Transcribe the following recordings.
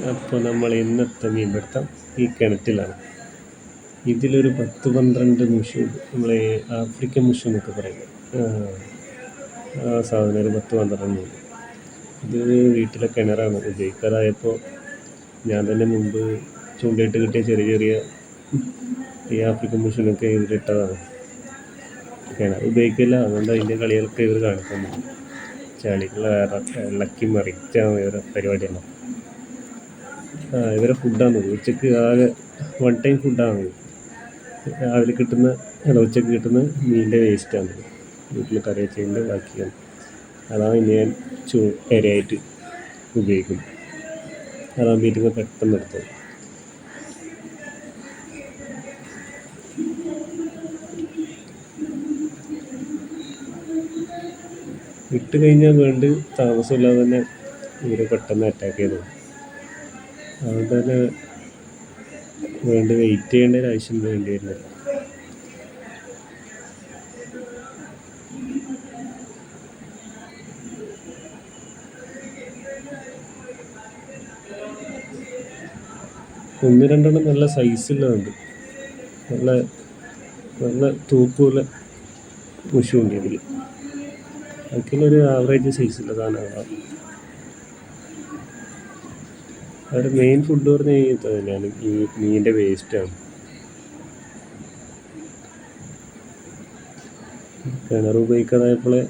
അപ്പോൾ നമ്മൾ ഇന്നത്തെ മീൻപിടുത്തം ഈ കിണറ്റിലാണ്. ഇതിലൊരു 10-12 മുഷുണ്ട്. നമ്മൾ ആഫ്രിക്കൻ മുഷ് എന്നൊക്കെ പറയുന്നത്. ആ സാധനം ഒരു 10-12 ഉണ്ട്. ഇത് വീട്ടിലെ കിണറാണ്. ഉപയോഗിക്കാതായപ്പോൾ ഞാൻ തന്നെ മുമ്പ് ചൂണ്ടയിട്ട് കിട്ടിയ ചെറിയ ചെറിയ ഈ ആഫ്രിക്കൻ മുഷിനൊക്കെ ഇതിലിട്ടതാണ്. കിണർ ഉപയോഗിക്കില്ല, അതുകൊണ്ട് അതിൻ്റെ കളികളൊക്കെ ഇവർ കാണിക്കുന്നു. ചളികൾ ഇളക്കി മറിച്ചാൽ ഇവരെ പരിപാടിയാണ്. ഇവരെ ഫുഡാണ് ഉച്ചക്ക് ആകെ 1 ടൈം ഫുഡാണ്. രാവിലെ ഉച്ചക്ക് കിട്ടുന്ന മീനിൻ്റെ വേസ്റ്റാണ് വീട്ടിൽ കറി വെച്ചതിൻ്റെ ബാക്കിയാണ്. അതാണ് ഇനി ഞാൻ ഇരയായിട്ട് ഉപയോഗിക്കുന്നത്. അതാണ് വീട്ടിൽ പെട്ടെന്ന് എടുത്തത്. ഇട്ട് കഴിഞ്ഞാൽ വേണ്ട താമസമില്ലാതെ തന്നെ ഇവർ പെട്ടെന്ന് അറ്റാക്ക് ചെയ്തു. അതുകൊണ്ട് തന്നെ വെയിറ്റ് ചെയ്യേണ്ട ഒരു ആവശ്യം വേണ്ടി വരുന്നില്ല. ഒന്ന് രണ്ടെണ്ണം നല്ല സൈസുള്ളതുണ്ട്, നല്ല നല്ല തൂക്കുള്ള മുഷുണ്ട് ഇതിൽ. അതിലൊരു ആവറേജ് സൈസുള്ള സാധനങ്ങളാണ്. അവരുടെ മെയിൻ ഫുഡ് പറഞ്ഞ് തന്നെയാണ് ഈ മീനിൻ്റെ വേസ്റ്റാണ്. കിണർ ഉപയോഗിക്കാതായപ്പോളെ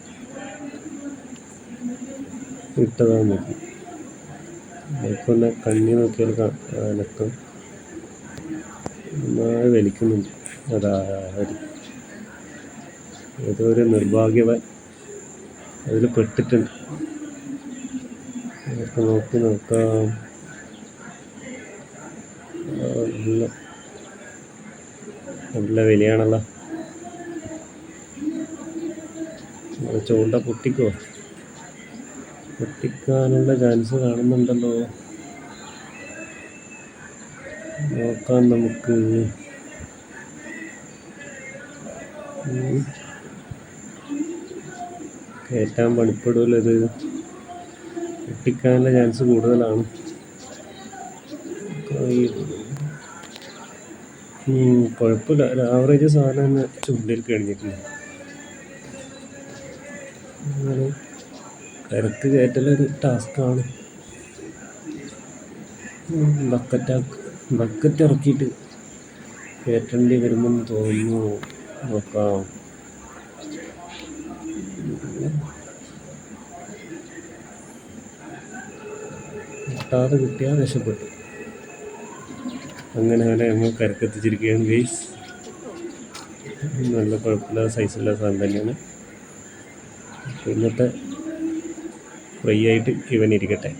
ഇട്ടതാണ് നോക്കി. അതിപ്പോൾ തന്നെ കണ്ണി നോക്കിയാൽ അനക്കം നന്നായി വലിക്കുന്നുണ്ട്. അതാ ഏതോ ഒരു നിർഭാഗ്യവൻ അതിൽ പെട്ടിട്ടുണ്ട്. നോക്കി നോക്കാം. നല്ല വിലയാണല്ലോ. ചൂണ്ട പൊട്ടിക്കാനുള്ള ചാൻസ് കാണുന്നുണ്ടല്ലോ. നോക്കാം നമുക്ക്. കയറ്റാൻ പണിപ്പെടുമല്ലോ ഇത്. പൊട്ടിക്കാനുള്ള ചാൻസ് കൂടുതലാണ്. കുഴപ്പമില്ല, ഒരു ആവറേജ് സാധനം തന്നെ ചൂണ്ടയിൽ കഴിഞ്ഞിട്ടില്ല. കരക്ക് കയറ്റലൊരു ടാസ്ക്കാണ്. ബക്കറ്റ് ഇറക്കിയിട്ട് കയറ്റേണ്ടി വരുമെന്ന് തോന്നുന്നു. നോക്കാം. കിട്ടാതെ കിട്ടിയാൽ രക്ഷപ്പെട്ടു. അങ്ങനെ ഞങ്ങൾ കരക്കെത്തിച്ചിരിക്കുകയാണ് ഗൈസ്. നല്ല കുഴപ്പമില്ലാത്ത സൈസുള്ള സാധനം തന്നെയാണ്. ഇന്നത്തെ ഫ്രൈ ആയിട്ട് ഇവനിരിക്കട്ടെ.